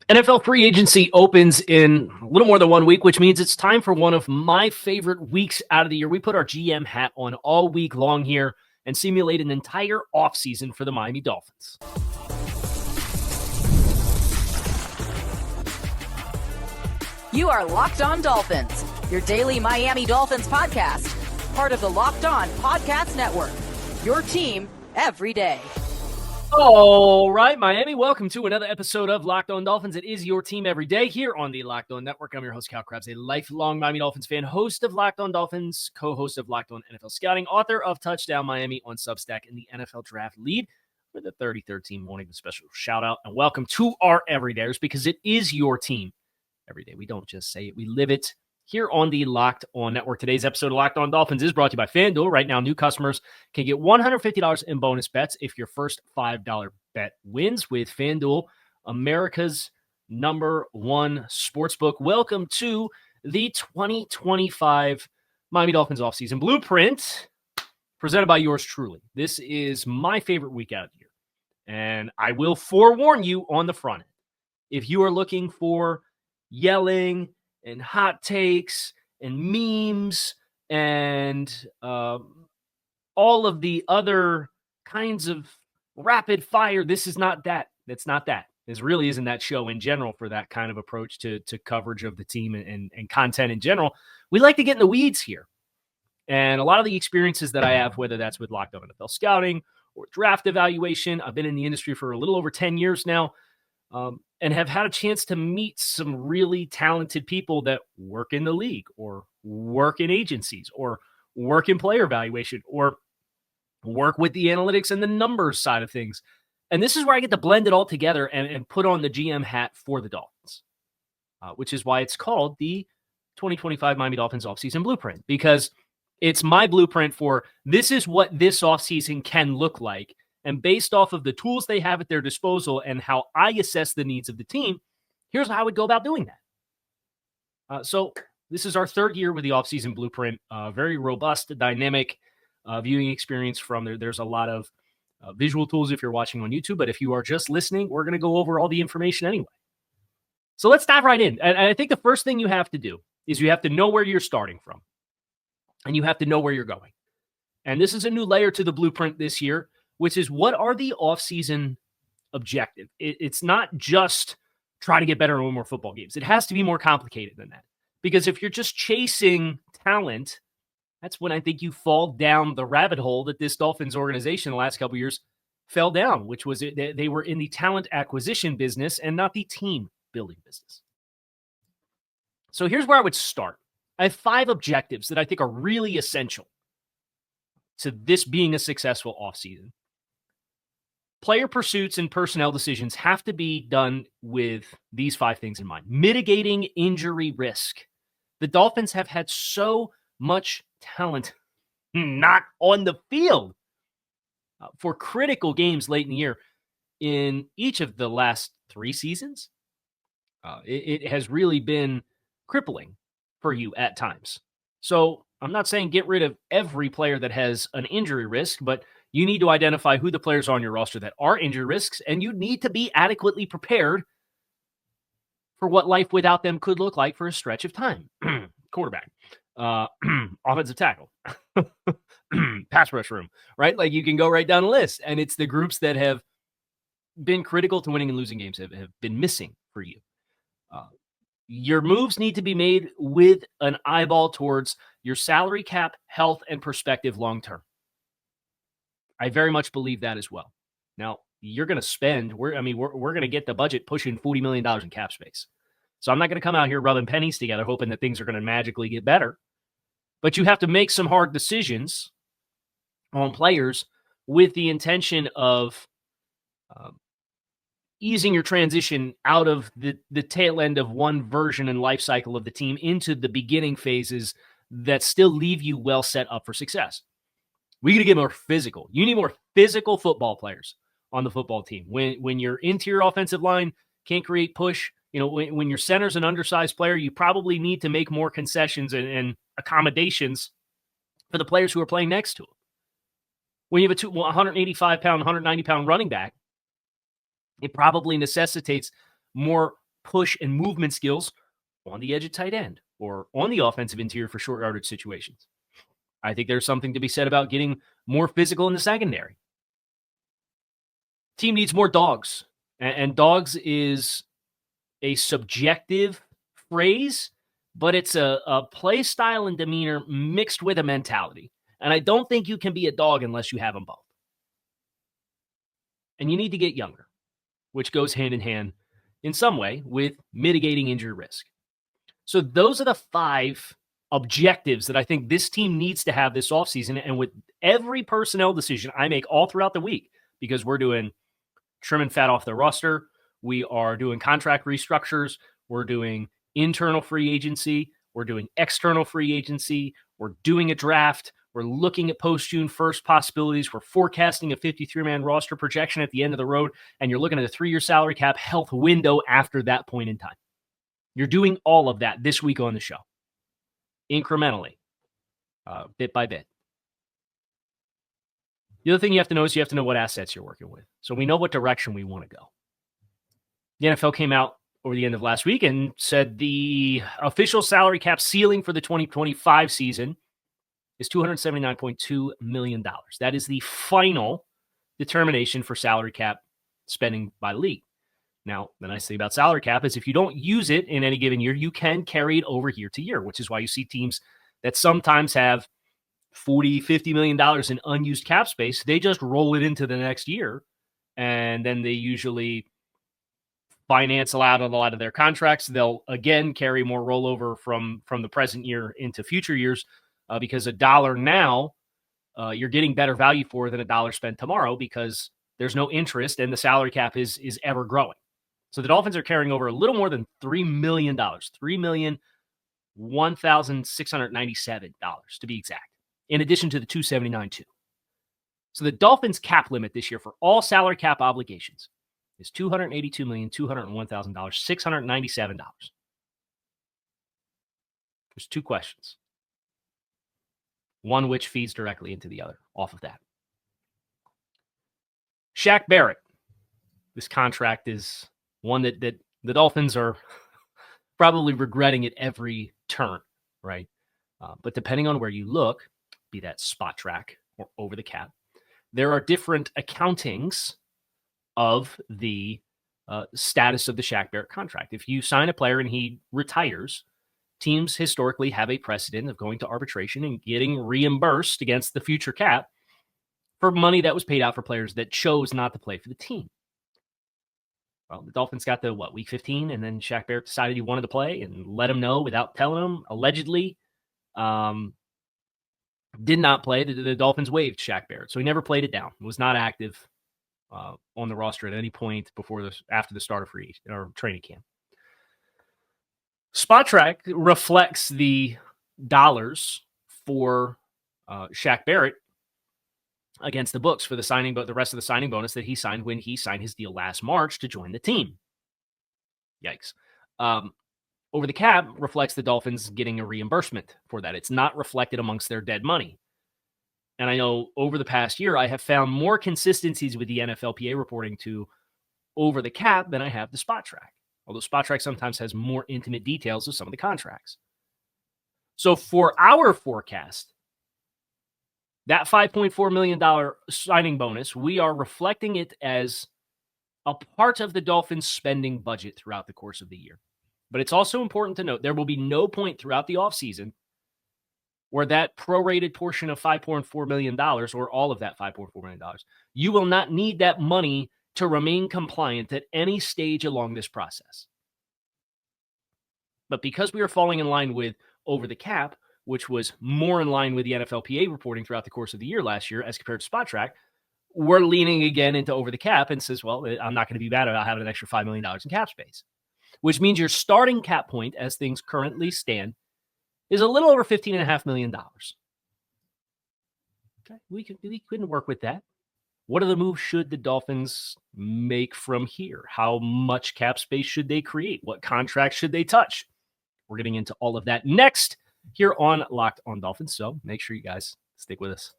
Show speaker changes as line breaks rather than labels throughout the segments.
NFL free agency opens in a little more than 1 week, which means it's time for one of my favorite weeks out of the year. We put our GM hat on all week long here and simulate an entire offseason for the Miami Dolphins.
You are Locked On Dolphins, your daily Miami Dolphins podcast, part of the Locked On Podcast Network, your team every day.
All right, Miami, welcome to another episode of Locked On Dolphins. It is your team every day here on the Locked On Network. I'm your host, Cal Krabs, a lifelong Miami Dolphins fan, host of Locked On Dolphins, co-host of Locked On NFL Scouting, author of Touchdown Miami on Substack, and the NFL Draft lead for the 33rd team. Wanting a special shout out and welcome to our everydayers because it is your team every day. We don't just say it, we live it here on the Locked On Network. Today's episode of Locked On Dolphins is brought to you by FanDuel. Right now, new customers can get $150 in bonus bets if your first $5 bet wins with FanDuel, America's #1 sportsbook. Welcome to the 2025 Miami Dolphins Offseason Blueprint, presented by yours truly. This is my favorite week out of the year, and I will forewarn you on the front end. If you are looking for yelling and hot takes and memes and all of the other kinds of rapid fire, this is not that. It's not that. This really isn't that show in general for that kind of approach to coverage of the team and content in general. We like to get in the weeds here. And a lot of the experiences that I have, whether that's with Locked On NFL Scouting or draft evaluation, I've been in the industry for a little over 10 years now. And have had a chance to meet some really talented people that work in the league or work in agencies or work in player evaluation or work with the analytics and the numbers side of things. And this is where I get to blend it all together and put on the GM hat for the Dolphins, which is why it's called the 2025 Miami Dolphins Offseason Blueprint, because it's my blueprint for this is what this offseason can look like. And based off of the tools they have at their disposal and how I assess the needs of the team, here's how I would go about doing that. So this is our third year with the Offseason Blueprint. Very robust, dynamic viewing experience from there. There's a lot of visual tools if you're watching on YouTube, but if you are just listening, we're going to go over all the information anyway. So let's dive right in. And I think the first thing you have to do is you have to know where you're starting from. And you have to know where you're going. And this is a new layer to the blueprint this year, which is what are the offseason objective? It's not just try to get better and win more football games. It has to be more complicated than that. Because if you're just chasing talent, that's when I think you fall down the rabbit hole that this Dolphins organization the last couple of years fell down, which was they were in the talent acquisition business and not the team building business. So here's where I would start. I have 5 objectives that I think are really essential to this being a successful offseason. Player pursuits and personnel decisions have to be done with these 5 things in mind. Mitigating injury risk. The Dolphins have had so much talent not on the field for critical games late in the year in each of the last 3 seasons. It has really been crippling for you at times. So I'm not saying get rid of every player that has an injury risk, but you need to identify who the players are on your roster that are injury risks, and you need to be adequately prepared for what life without them could look like for a stretch of time. Quarterback, offensive tackle, pass rush room, right? Like you can go right down the list, and it's the groups that have been critical to winning and losing games have been missing for you. Your moves need to be made with an eyeball towards your salary cap, health, and perspective long-term. I very much believe that as well. Now, you're going to spend, we're going to get the budget pushing $40 million in cap space. So I'm not going to come out here rubbing pennies together, hoping that things are going to magically get better. But you have to make some hard decisions on players with the intention of easing your transition out of the tail end of one version and life cycle of the team into the beginning phases that still leave you well set up for success. We got to get more physical. You need more physical football players on the football team. When your interior offensive line can't create push, when your center's an undersized player, you probably need to make more concessions and accommodations for the players who are playing next to him. When you have a 185-pound, 190-pound running back, it probably necessitates more push and movement skills on the edge of tight end or on the offensive interior for short yardage situations. I think there's something to be said about getting more physical in the secondary. Team needs more dogs, and dogs is a subjective phrase, but it's a play style and demeanor mixed with a mentality. And I don't think you can be a dog unless you have them both. And you need to get younger, which goes hand in hand in some way with mitigating injury risk. So those are the 5 objectives that I think this team needs to have this offseason. And with every personnel decision I make all throughout the week, because we're doing trim and fat off the roster, we are doing contract restructures, we're doing internal free agency, we're doing external free agency, we're doing a draft, we're looking at post-June 1st possibilities, we're forecasting a 53-man roster projection at the end of the road, and you're looking at a 3-year salary cap health window after that point in time. You're doing all of that this week on the show, incrementally, bit by bit. The other thing you have to know is you have to know what assets you're working with. So we know what direction we want to go. The NFL came out over the end of last week and said the official salary cap ceiling for the 2025 season is $279.2 million. That is the final determination for salary cap spending by the league. Now, the nice thing about salary cap is if you don't use it in any given year, you can carry it over year to year, which is why you see teams that sometimes have $40, $50 million in unused cap space. They just roll it into the next year, and then they usually finance out on a lot of their contracts. They'll, again, carry more rollover from the present year into future years because $1 now you're getting better value for than $1 spent tomorrow because there's no interest and the salary cap is ever growing. So the Dolphins are carrying over a little more than $3 million, $3,001,697 to be exact, in addition to the $279,200. So the Dolphins cap limit this year for all salary cap obligations is $282,201,000, $697. There's 2 questions. One which feeds directly into the other off of that. Shaq Barrett. This contract is one that the Dolphins are probably regretting at every turn, right? But depending on where you look, be that spot track or over the cap, there are different accountings of the status of the Shaq Barrett contract. If you sign a player and he retires, teams historically have a precedent of going to arbitration and getting reimbursed against the future cap for money that was paid out for players that chose not to play for the team. Well, the Dolphins got to, week 15, and then Shaq Barrett decided he wanted to play and let him know without telling him, allegedly. Did not play. The Dolphins waived Shaq Barrett, so he never played it down. Was not active on the roster at any point after the start of free or training camp. Spot Track reflects the dollars for Shaq Barrett against the books for the rest of the signing bonus that he signed when he signed his deal last March to join the team. Yikes. Over the cap reflects the Dolphins getting a reimbursement for that. It's not reflected amongst their dead money. And I know over the past year, I have found more consistencies with the NFLPA reporting to over the cap than I have the Spot Track. Although Spot Track sometimes has more intimate details of some of the contracts. So for our forecast, that $5.4 million signing bonus, we are reflecting it as a part of the Dolphins' spending budget throughout the course of the year. But it's also important to note there will be no point throughout the offseason where that prorated portion of $5.4 million, or all of that $5.4 million, you will not need that money to remain compliant at any stage along this process. But because we are falling in line with over the cap, which was more in line with the NFLPA reporting throughout the course of the year last year as compared to Spot Track, we're leaning again into over the cap and says, well, I'm not going to be bad about having an extra $5 million in cap space, which means your starting cap point as things currently stand is a little over $15.5 million. Okay, we couldn't work with that. What are the moves should the Dolphins make from here? How much cap space should they create? What contracts should they touch? We're getting into all of that next here on Locked on Dolphins, so make sure you guys stick with us.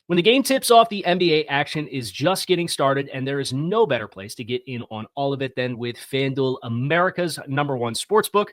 When the game tips off, the NBA action is just getting started, and there is no better place to get in on all of it than with FanDuel, America's #1 sportsbook.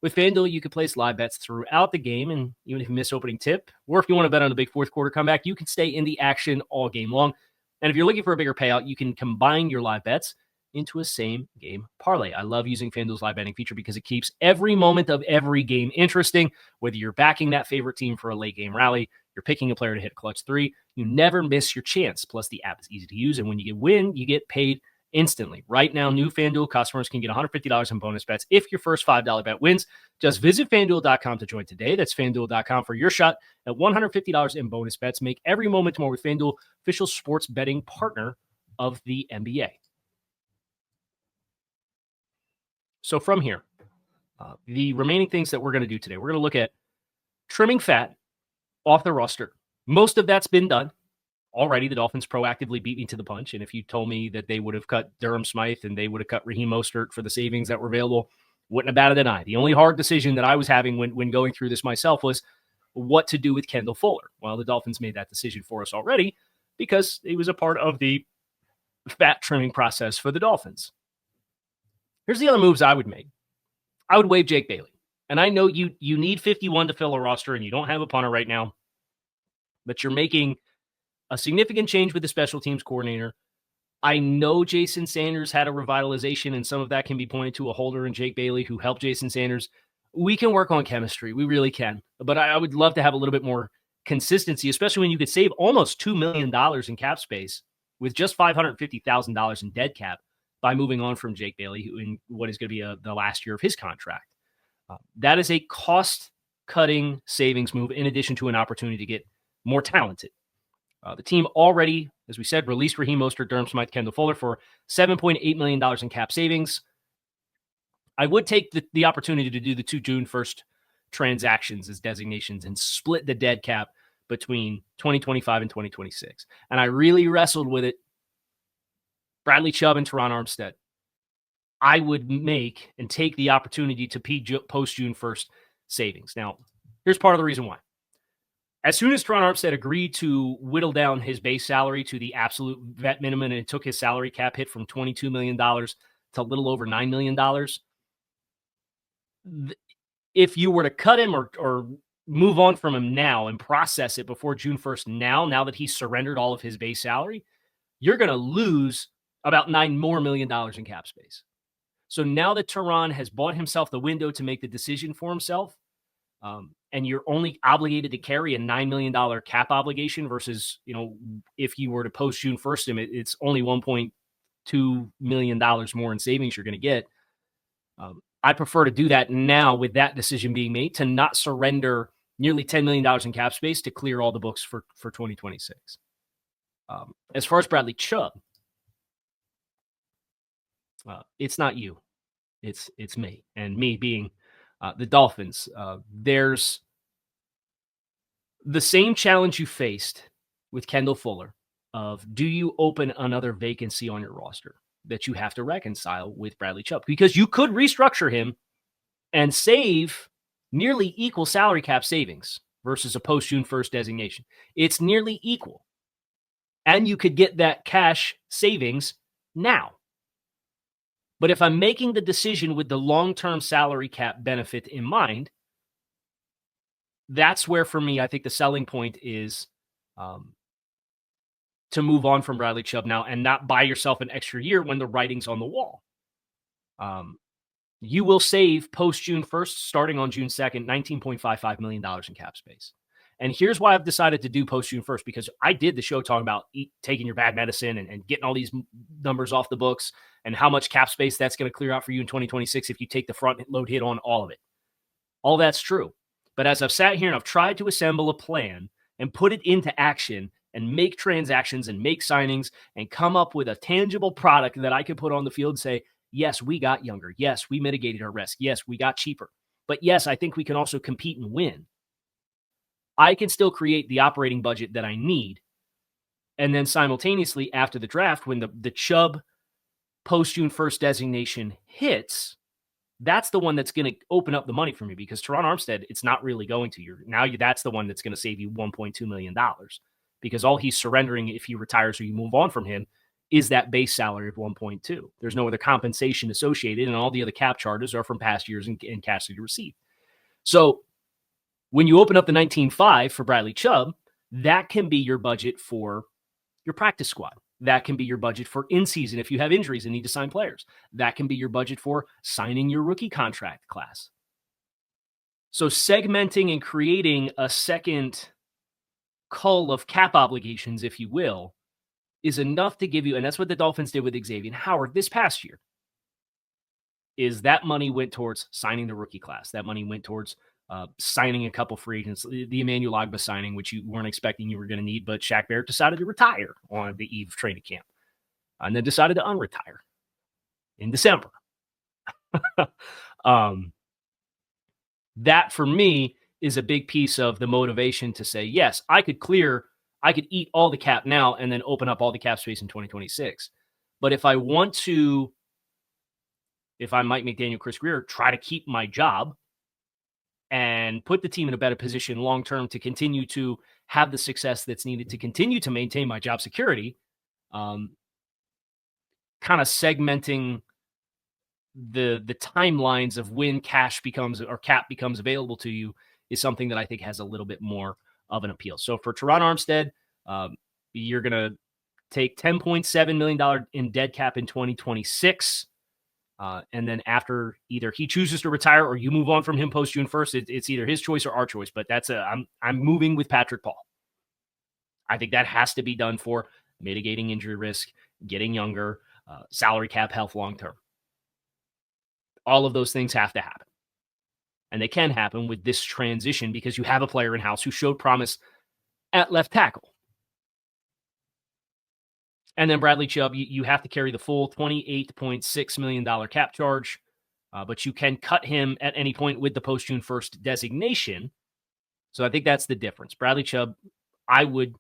With FanDuel, you can place live bets throughout the game, and even if you miss opening tip, or if you want to bet on a big fourth quarter comeback, you can stay in the action all game long. And if you're looking for a bigger payout, you can combine your live bets into a same-game parlay. I love using FanDuel's live betting feature because it keeps every moment of every game interesting. Whether you're backing that favorite team for a late-game rally, you're picking a player to hit a clutch three, you never miss your chance. Plus, the app is easy to use, and when you win, you get paid instantly. Right now, new FanDuel customers can get $150 in bonus bets if your first $5 bet wins. Just visit FanDuel.com to join today. That's FanDuel.com for your shot at $150 in bonus bets. Make every moment more with FanDuel, official sports betting partner of the NBA. So from here, the remaining things that we're going to do today, we're going to look at trimming fat off the roster. Most of that's been done already. The Dolphins proactively beat me to the punch. And if you told me that they would have cut Durham Smythe and they would have cut Raheem Mostert for the savings that were available, wouldn't have batted an eye. The only hard decision that I was having when going through this myself was what to do with Kendall Fuller. Well, the Dolphins made that decision for us already because it was a part of the fat trimming process for the Dolphins. Here's the other moves I would make. I would waive Jake Bailey. And I know you need 51 to fill a roster and you don't have a punter right now, but you're making a significant change with the special teams coordinator. I know Jason Sanders had a revitalization, and some of that can be pointed to a Holder and Jake Bailey who helped Jason Sanders. We can work on chemistry. We really can. But I would love to have a little bit more consistency, especially when you could save almost $2 million in cap space with just $550,000 in dead cap by moving on from Jake Bailey, who in what is going to be the last year of his contract. That is a cost-cutting savings move in addition to an opportunity to get more talented. The team already, as we said, released Raheem Mostert, Durham Smythe, Kendall Fuller for $7.8 million in cap savings. I would take the opportunity to do the 2 June 1st transactions as designations and split the dead cap between 2025 and 2026. And I really wrestled with it. Bradley Chubb and Teron Armstead. I would make and take the opportunity to post June 1st savings. Now, here's part of the reason why. As soon as Teron Armstead agreed to whittle down his base salary to the absolute vet minimum and it took his salary cap hit from $22 million to a little over $9 million, if you were to cut him or move on from him now and process it before June 1st now that he's surrendered all of his base salary, you're going to lose about $9 million more in cap space. So now that Teron has bought himself the window to make the decision for himself, and you're only obligated to carry a $9 million cap obligation versus, if you were to post June 1st him, it's only $1.2 million more in savings you're going to get. I prefer to do that now with that decision being made to not surrender nearly $10 million in cap space to clear all the books for 2026. As far as Bradley Chubb, it's not you. It's me. And me being the Dolphins. There's the same challenge you faced with Kendall Fuller of do you open another vacancy on your roster that you have to reconcile with Bradley Chubb? Because you could restructure him and save nearly equal salary cap savings versus a post-June 1st designation. It's nearly equal. And you could get that cash savings now. But if I'm making the decision with the long-term salary cap benefit in mind, that's where, for me, I think the selling point is to move on from Bradley Chubb now and not buy yourself an extra year when the writing's on the wall. You will save post-June 1st, starting on June 2nd, $19.55 million in cap space. And here's why I've decided to do post-June 1st, because I did the show talking about taking your bad medicine and getting all these numbers off the books and how much cap space that's going to clear out for you in 2026 if you take the front load hit on all of it. All that's true. But as I've sat here and I've tried to assemble a plan and put it into action and make transactions and make signings and come up with a tangible product that I could put on the field and say, yes, we got younger. Yes, we mitigated our risk. Yes, we got cheaper. But yes, I think we can also compete and win. I can still create the operating budget that I need. And then simultaneously after the draft, when the Chubb post-June 1st designation hits, that's the one that's going to open up the money for me, because Teron Armstead, it's not really going to. That's the one that's going to save you $1.2 million. because all he's surrendering if he retires or you move on from him is that base salary of 1.2. There's no other compensation associated, and all the other cap charges are from past years and cash that he received. So when you open up the 19.5 for Bradley Chubb, that can be your budget for your practice squad. That can be your budget for in-season if you have injuries and need to sign players. That can be your budget for signing your rookie contract class. So segmenting and creating a second cull of cap obligations, if you will, is enough to give you, and that's what the Dolphins did with Xavier Howard this past year, is that money went towards signing the rookie class. That money went towards signing a couple free agents, the Emmanuel Ogbah signing, which you weren't expecting you were going to need, but Shaq Barrett decided to retire on the eve of training camp and then decided to unretire in December. That for me is a big piece of the motivation to say, yes, I could eat all the cap now and then open up all the cap space in 2026. But if I want to, if I'm Mike McDaniel, Chris Grier, try to keep my job and put the team in a better position long-term to continue to have the success that's needed to continue to maintain my job security, kind of segmenting the timelines of when cash becomes or cap becomes available to you is something that I think has a little bit more of an appeal. So for Teron Armstead, you're going to take $10.7 million in dead cap in 2026. And then after either he chooses to retire or you move on from him post June 1st, it's either his choice or our choice. But I'm moving with Patrick Paul. I think that has to be done for mitigating injury risk, getting younger, salary cap health long term. All of those things have to happen. And they can happen with this transition because you have a player in-house who showed promise at left tackle. And then Bradley Chubb, you have to carry the full $28.6 million cap charge, but you can cut him at any point with the post-June 1st designation. So I think that's the difference. Bradley Chubb, I would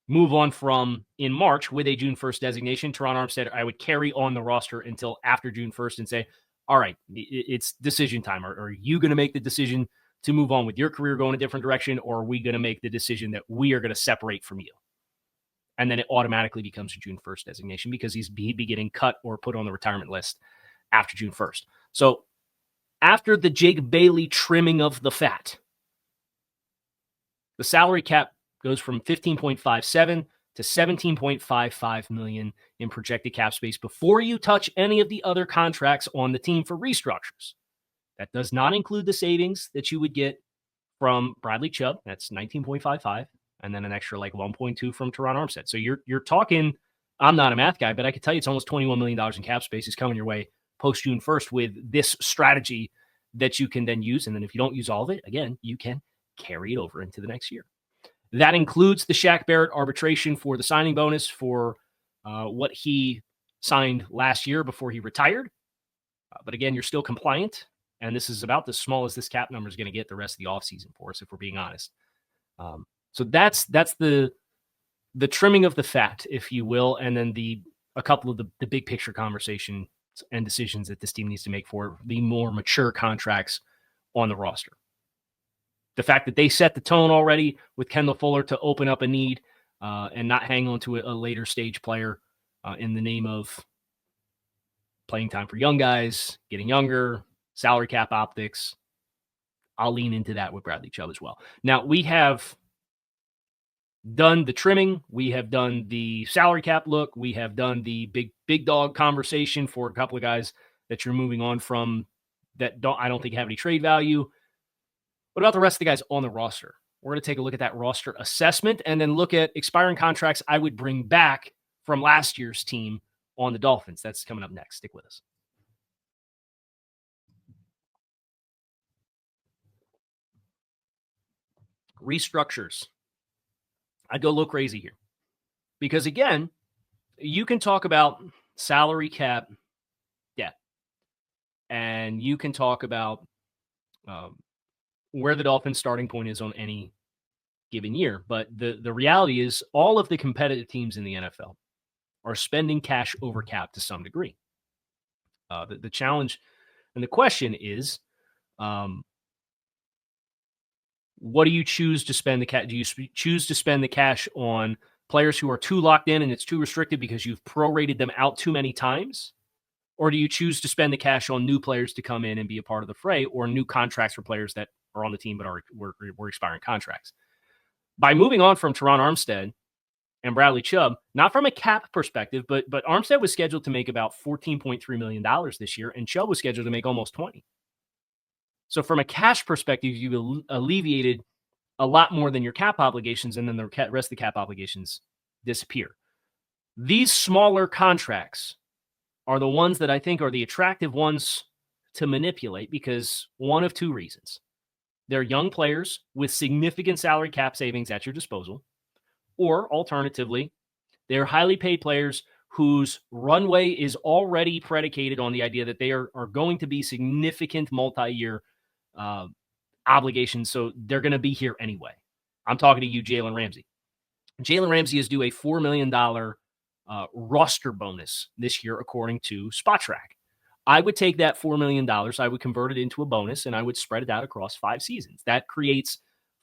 move on from in March with a June 1st designation. Teron Armstead, I would carry on the roster until after June 1st and say, all right, it's decision time. Are you going to make the decision to move on with your career going a different direction, or are we going to make the decision that we are going to separate from you? And then it automatically becomes a June 1st designation because he'd be getting cut or put on the retirement list after June 1st. So after the Jake Bailey trimming of the fat, the salary cap goes from 15.57 to 17.55 million in projected cap space before you touch any of the other contracts on the team for restructures. That does not include the savings that you would get from Bradley Chubb. That's 19.55. And then an extra like 1.2 from Teron Armstead. So you're talking, I'm not a math guy, but I can tell you it's almost $21 million in cap space is coming your way post June 1st with this strategy that you can then use. And then if you don't use all of it, again, you can carry it over into the next year. That includes the Shaq Barrett arbitration for the signing bonus for what he signed last year before he retired. But again, you're still compliant. And this is about the smallest this cap number is going to get the rest of the offseason for us, if we're being honest. So that's the trimming of the fat, if you will, and then a couple of the big picture conversations and decisions that this team needs to make for the more mature contracts on the roster. The fact that they set the tone already with Kendall Fuller to open up a need and not hang on to a later stage player in the name of playing time for young guys, getting younger, salary cap optics. I'll lean into that with Bradley Chubb as well. Now, we have done the trimming. We have done the salary cap look. We have done the big dog conversation for a couple of guys that you're moving on from that I don't think have any trade value. What about the rest of the guys on the roster? We're going to take a look at that roster assessment and then look at expiring contracts I would bring back from last year's team on the Dolphins. That's coming up next. Stick with us. Restructures. I'd go a little crazy here because, again, you can talk about salary cap debt and you can talk about where the Dolphins starting point is on any given year. But the reality is all of the competitive teams in the NFL are spending cash over cap to some degree. The challenge and the question is, what do you choose to spend the cash? Do you choose to spend the cash on players who are too locked in and it's too restricted because you've prorated them out too many times? Or do you choose to spend the cash on new players to come in and be a part of the fray, or new contracts for players that are on the team but were expiring contracts? By moving on from Teron Armstead and Bradley Chubb, not from a cap perspective, but Armstead was scheduled to make about $14.3 million this year, and Chubb was scheduled to make almost 20. So from a cash perspective, you alleviated a lot more than your cap obligations, and then the rest of the cap obligations disappear. These smaller contracts are the ones that I think are the attractive ones to manipulate because one of two reasons. They're young players with significant salary cap savings at your disposal, or alternatively, they're highly paid players whose runway is already predicated on the idea that they are going to be significant multi-year obligations, so they're going to be here anyway. I'm talking to you, Jalen Ramsey. Jalen Ramsey is due a $4 million roster bonus this year, according to SpotTrack. I would take that $4 million, I would convert it into a bonus, and I would spread it out across 5 seasons. That creates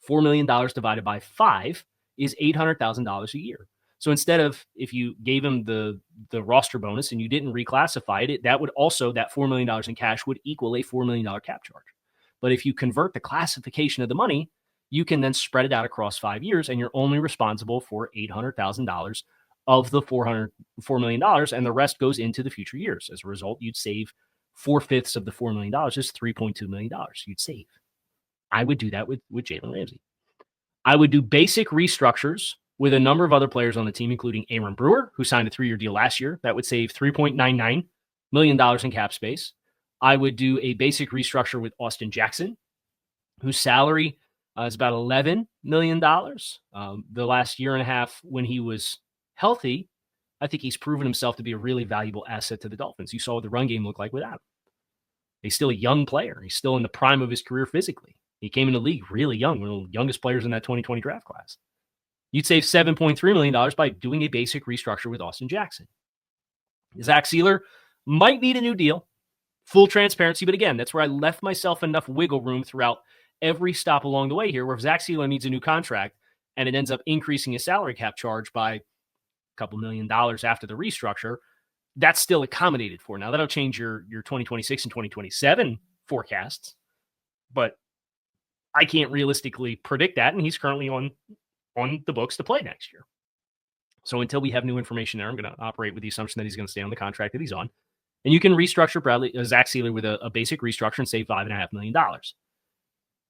$4 million divided by 5 is $800,000 a year. So instead of, if you gave him the roster bonus and you didn't reclassify it, that would also, that $4 million in cash would equal a $4 million cap charge. But if you convert the classification of the money, you can then spread it out across 5 years, and you're only responsible for $800,000 of the $4 million, and the rest goes into the future years. As a result, you'd save 4/5 of the $4 million, is $3.2 million you'd save. I would do that with Jalen Ramsey. I would do basic restructures with a number of other players on the team, including Aaron Brewer, who signed a 3-year deal last year. That would save $3.99 million in cap space. I would do a basic restructure with Austin Jackson, whose salary is about $11 million. The last year and a half when he was healthy, I think he's proven himself to be a really valuable asset to the Dolphins. You saw what the run game looked like without him. He's still a young player. He's still in the prime of his career physically. He came in the league really young, one of the youngest players in that 2020 draft class. You'd save $7.3 million by doing a basic restructure with Austin Jackson. Zach Sealer might need a new deal. Full transparency, but again, that's where I left myself enough wiggle room throughout every stop along the way here, where if Zach Sealer needs a new contract and it ends up increasing his salary cap charge by a couple $1 million after the restructure, that's still accommodated for. Now, that'll change your 2026 and 2027 forecasts, but I can't realistically predict that, and he's currently on the books to play next year. So until we have new information there, I'm going to operate with the assumption that he's going to stay on the contract that he's on. And you can restructure Zach Sealer with a basic restructure and save $5.5 million.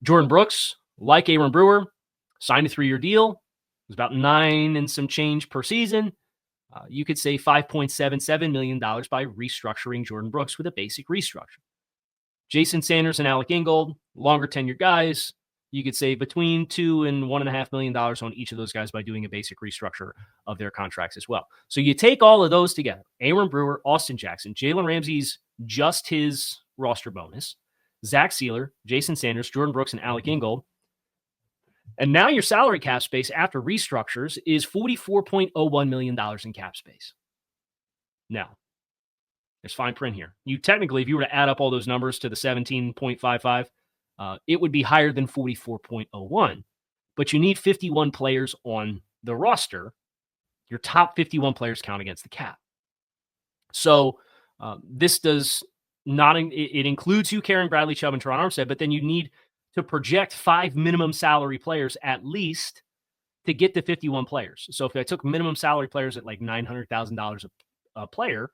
Jordan Brooks, like Aaron Brewer, signed a 3-year deal. It was about $9 and some change per season. You could save $5.77 million by restructuring Jordan Brooks with a basic restructure. Jason Sanders and Alec Ingold, longer tenure guys. You could save between $2 and $1.5 million on each of those guys by doing a basic restructure of their contracts as well. So you take all of those together, Aaron Brewer, Austin Jackson, Jalen Ramsey's just his roster bonus, Zach Sealer, Jason Sanders, Jordan Brooks, and Alec Ingold. And now your salary cap space after restructures is $44.01 million in cap space. Now, there's fine print here. You technically, if you were to add up all those numbers to the 17.55, it would be higher than 44.01, but you need 51 players on the roster. Your top 51 players count against the cap. So this does not, it includes you carrying Bradley Chubb and Teron Armstead, but then you need to project 5 minimum salary players at least to get to 51 players. So if I took minimum salary players at like $900,000 a player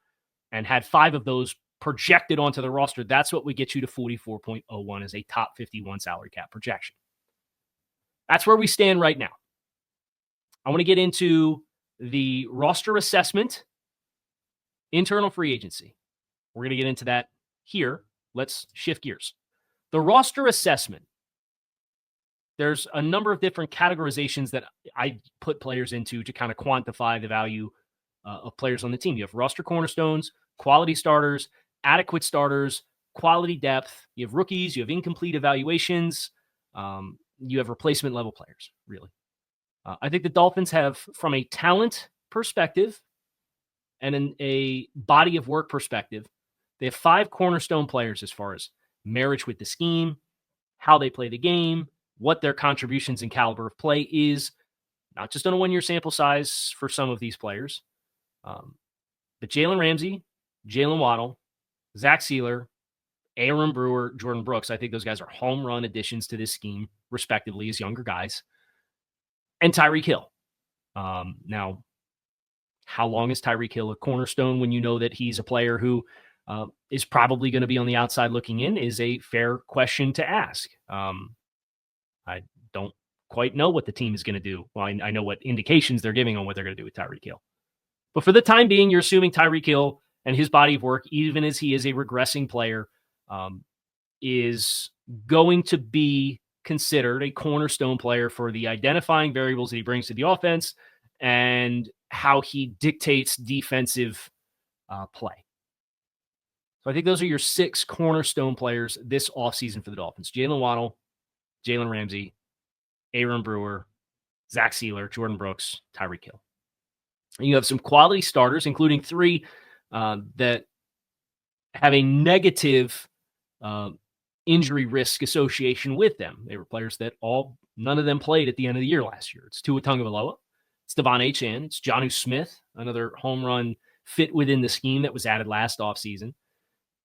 and had 5 of those projected onto the roster, that's what would get you to 44.01 as a top 51 salary cap projection. That's where we stand right now. I want to get into the roster assessment, internal free agency. We're going to get into that here. Let's shift gears. The roster assessment, there's a number of different categorizations that I put players into to kind of quantify the value of players on the team. You have roster cornerstones, quality starters, adequate starters, quality depth. You have rookies, you have incomplete evaluations, you have replacement level players, really. I think the Dolphins have, from a talent perspective and in a body of work perspective, they have 5 cornerstone players as far as marriage with the scheme, how they play the game, what their contributions and caliber of play is, not just on a one-year sample size for some of these players, but Jalen Ramsey, Jalen Waddle, Zach Sealer, Aaron Brewer, Jordan Brooks. I think those guys are home run additions to this scheme, respectively, as younger guys. And Tyreek Hill. Now, how long is Tyreek Hill a cornerstone when you know that he's a player who is probably going to be on the outside looking in is a fair question to ask. I don't quite know what the team is going to do. Well, I know what indications they're giving on what they're going to do with Tyreek Hill. But for the time being, you're assuming Tyreek Hill and his body of work, even as he is a regressing player, is going to be considered a cornerstone player for the identifying variables that he brings to the offense and how he dictates defensive play. So I think those are your 6 cornerstone players this offseason for the Dolphins. Jalen Waddle, Jalen Ramsey, Aaron Brewer, Zach Sealer, Jordan Brooks, Tyreek Hill. And you have some quality starters, including 3 that have a negative injury risk association with them. They were players that none of them played at the end of the year last year. It's Tua Tagovailoa, it's Devon Achane, it's Jonnu Smith, another home run fit within the scheme that was added last offseason.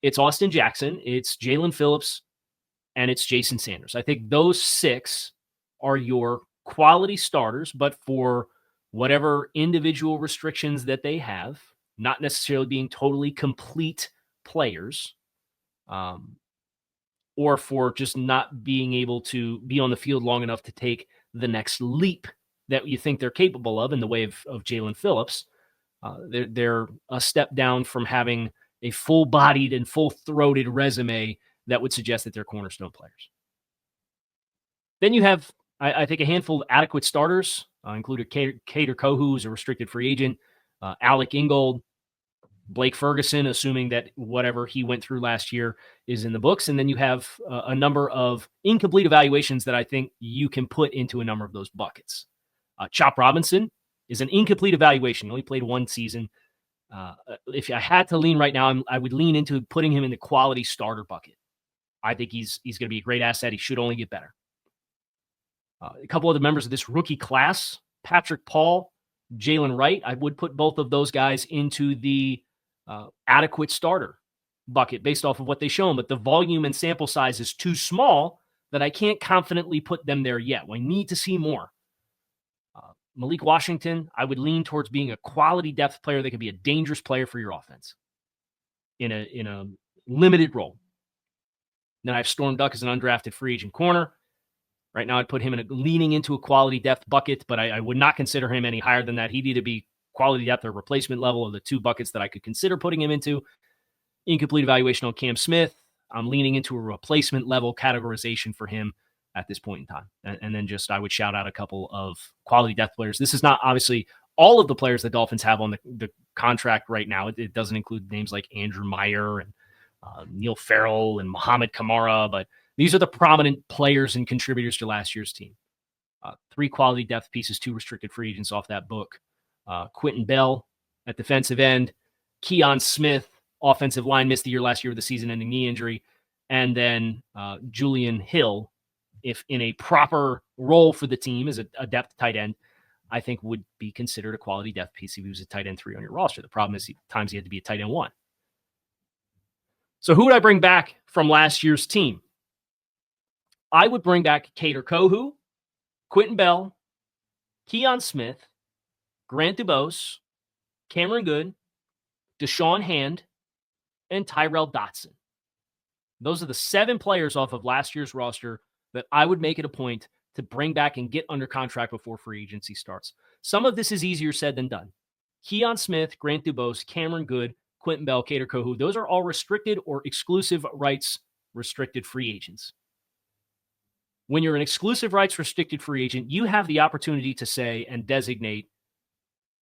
It's Austin Jackson, it's Jalen Phillips, and it's Jason Sanders. I think those 6 are your quality starters, but for whatever individual restrictions that they have, not necessarily being totally complete players, or for just not being able to be on the field long enough to take the next leap that you think they're capable of in the way of Jalen Phillips. They're a step down from having a full-bodied and full-throated resume that would suggest that they're cornerstone players. Then you have, I think, a handful of adequate starters, including Kader Kohou, who's a restricted free agent, Alec Ingold, Blake Ferguson, assuming that whatever he went through last year is in the books. And then you have a number of incomplete evaluations that I think you can put into a number of those buckets. Chop Robinson is an incomplete evaluation. He only played 1 season. If I had to lean right now, I would lean into putting him in the quality starter bucket. I think he's going to be a great asset. He should only get better. A couple other members of this rookie class, Patrick Paul, Jalen Wright, I would put both of those guys into the adequate starter bucket based off of what they show them, but the volume and sample size is too small that I can't confidently put them there yet. We need to see more. Malik Washington, I would lean towards being a quality depth player that could be a dangerous player for your offense in a limited role. Then I have Storm Duck as an undrafted free agent corner. Right now, I'd put him leaning into a quality depth bucket, but I would not consider him any higher than that. He'd either be quality depth or replacement level of the 2 buckets that I could consider putting him into. Incomplete evaluation on Cam Smith. I'm leaning into a replacement level categorization for him at this point in time. And then I would shout out a couple of quality depth players. This is not obviously all of the players the Dolphins have on the contract right now. It doesn't include names like Andrew Meyer and Neil Farrell and Mohamed Kamara, but these are the prominent players and contributors to last year's team. 3 quality depth pieces, 2 restricted free agents off that book. Quentin Bell at defensive end, Keon Smith, offensive line, missed the year last year with a season-ending knee injury, and then Julian Hill, if in a proper role for the team as a depth tight end, I think would be considered a quality depth piece if he was a tight end 3 on your roster. The problem is times he had to be a tight end 1. So who would I bring back from last year's team? I would bring back Kader Kohou, Quentin Bell, Keon Smith, Grant Dubose, Cameron Good, Deshaun Hand, and Tyrell Dotson. Those are the 7 players off of last year's roster that I would make it a point to bring back and get under contract before free agency starts. Some of this is easier said than done. Keon Smith, Grant Dubose, Cameron Good, Quentin Bell, Kader Kohou, those are all restricted or exclusive rights restricted free agents. When you're an exclusive rights restricted free agent, you have the opportunity to say and designate,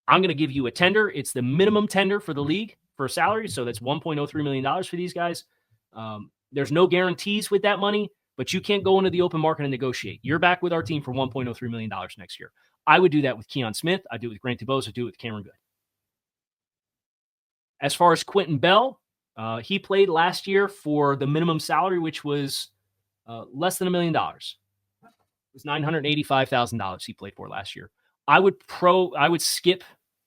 I'm going to give you a tender. It's the minimum tender for the league for a salary. So that's $1.03 million for these guys. There's no guarantees with that money, but you can't go into the open market and negotiate. You're back with our team for $1.03 million next year. I would do that with Keon Smith. I'd do it with Grant Dubose. I'd do it with Cameron Good. As far as Quentin Bell, he played last year for the minimum salary, which was less than $1 million. was $985,000 he played for last year. I would skip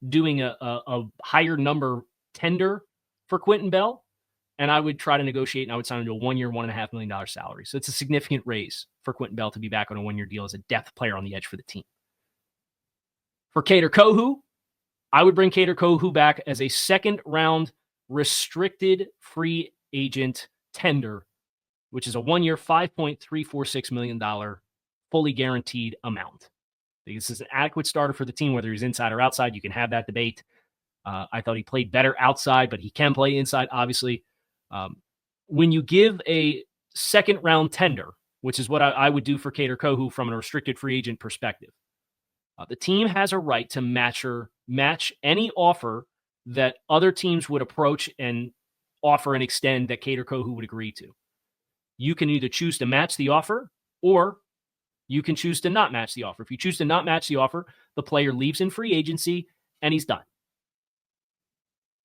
doing a higher number tender for Quentin Bell, and I would try to negotiate, and I would sign him to a 1 year, $1.5 million salary. So it's a significant raise for Quentin Bell to be back on a 1 year deal as a depth player on the edge for the team. For Kader Kohou, I would bring Kader Kohou back as a second round restricted free agent tender, which is a 1 year, $5.346 million fully guaranteed amount. I think this is an adequate starter for the team, whether he's inside or outside. You can have that debate. I thought he played better outside, but he can play inside, obviously. When you give a second round tender, which is what I would do for Kader Kohou from a restricted free agent perspective, the team has a right to match any offer that other teams would approach and offer and extend that Kader Kohou would agree to. You can either choose to match the offer, or you can choose to not match the offer. If you choose to not match the offer, the player leaves in free agency and he's done.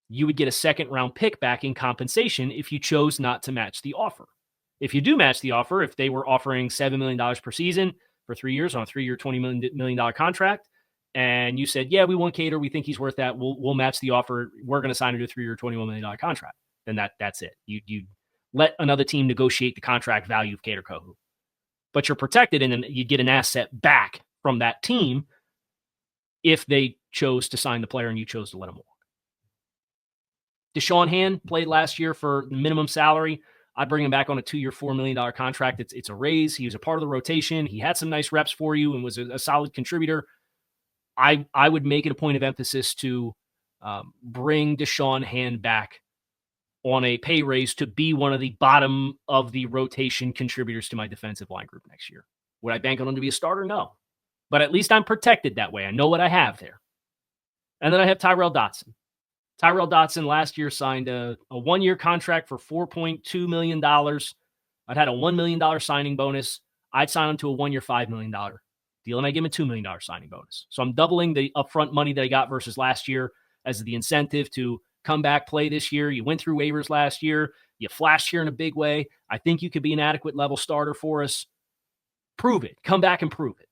You would get a second round pick back in compensation if you chose not to match the offer. If you do match the offer, if they were offering $7 million per season for 3 years on a 3 year, $20 million contract, and you said, yeah, we want Kader, we think he's worth that, we'll match the offer, we're going to sign him to a 3 year, $21 million contract, then that's it. You let another team negotiate the contract value of Kader Kohou. But you're protected, and then you get an asset back from that team if they chose to sign the player and you chose to let him walk. Deshaun Hand played last year for minimum salary. I'd bring him back on a 2 year, $4 million contract. It's a raise. He was a part of the rotation. He had some nice reps for you and was a solid contributor. I would make it a point of emphasis to bring Deshaun Hand back on a pay raise to be one of the bottom of the rotation contributors to my defensive line group next year. Would I bank on him to be a starter? No. But at least I'm protected that way. I know what I have there. And then I have Tyrell Dotson. Tyrell Dotson last year signed a 1 year contract for $4.2 million. I'd had a $1 million signing bonus. I'd sign him to a 1 year, $5 million deal, and I give him a $2 million signing bonus. So I'm doubling the upfront money that I got versus last year as the incentive to come back, play this year. You went through waivers last year. You flashed here in a big way. I think you could be an adequate level starter for us. Prove it. Come back and prove it.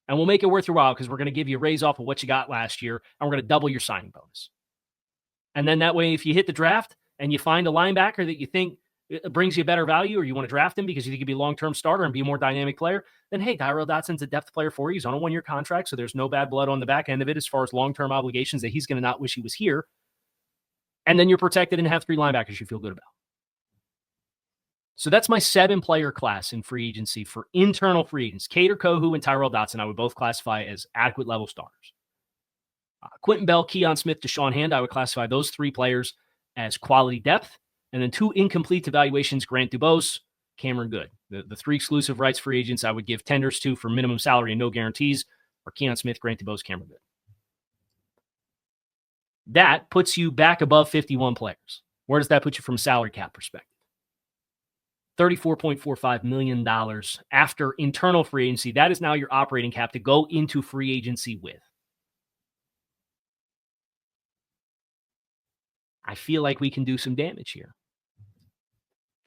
And we'll make it worth your while because we're going to give you a raise off of what you got last year, and we're going to double your signing bonus. And then that way, if you hit the draft and you find a linebacker that you think brings you better value, or you want to draft him because you think he'd be a long-term starter and be a more dynamic player, then hey, Tyrell Dotson's a depth player for you. He's on a 1 year contract, so there's no bad blood on the back end of it as far as long-term obligations that he's going to not wish he was here. And then you're protected and have 3 linebackers you feel good about. So that's my 7-player class in free agency for internal free agents. Kader Kohou and Tyrell Dotson I would both classify as adequate level starters. Quentin Bell, Keon Smith, Deshaun Hand, I would classify those 3 players as quality depth. And then 2 incomplete evaluations, Grant Dubose, Cameron Good. The 3 exclusive rights free agents I would give tenders to for minimum salary and no guarantees are Keon Smith, Grant Dubose, Cameron Good. That puts you back above 51 players. Where does that put you from a salary cap perspective? $34.45 million after internal free agency. That is now your operating cap to go into free agency with. I feel like we can do some damage here.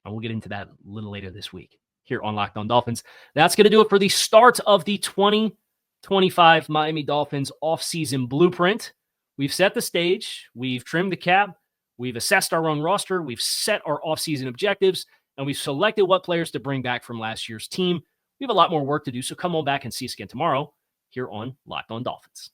And we'll get into that a little later this week here on Locked On Dolphins. That's going to do it for the start of the 2025 Miami Dolphins offseason blueprint. We've set the stage. We've trimmed the cap. We've assessed our own roster. We've set our offseason objectives. And we've selected what players to bring back from last year's team. We have a lot more work to do, so come on back and see us again tomorrow here on Locked On Dolphins.